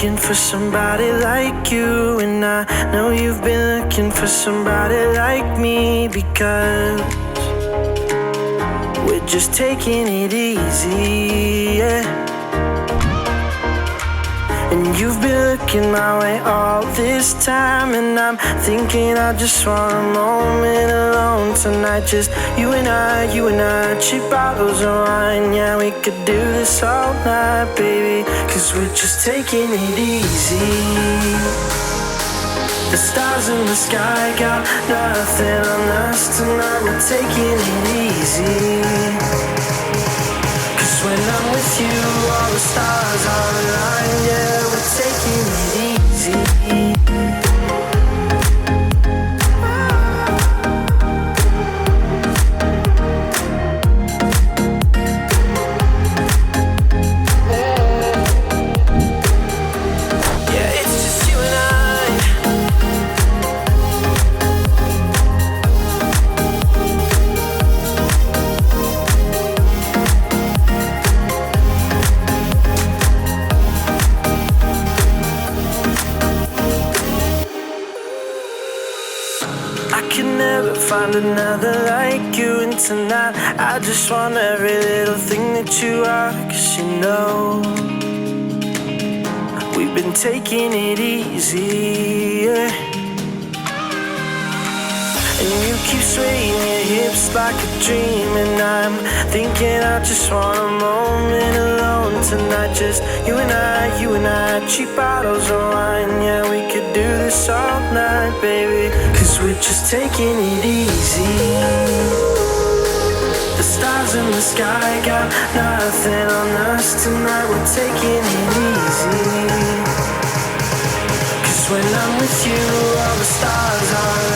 looking for somebody like you, and I know you've been looking for somebody like me, because we're just taking it easy, yeah. And you've been looking my way all this time, and I'm thinking I just want a moment alone tonight. Just you and I, cheap bottles of wine. Yeah, we could do this all night, baby, 'cause we're just taking it easy. The stars in the sky got nothing on us tonight. We're taking it easy. When I'm with you, all the stars are aligned. Yeah, we're taking it easy. Yeah, it's just you and I. I can never find another like you, and tonight I just want every little thing that you are, 'cause you know we've been taking it easy, yeah. And you keep swaying your hips like a dream, and I'm thinking I just want a moment alone tonight. Just you and I, cheap bottles of wine. Yeah, we could do this all night, baby, 'cause we're just taking it easy. The stars in the sky got nothing on us tonight. We're taking it easy. 'Cause when I'm with you, all the stars are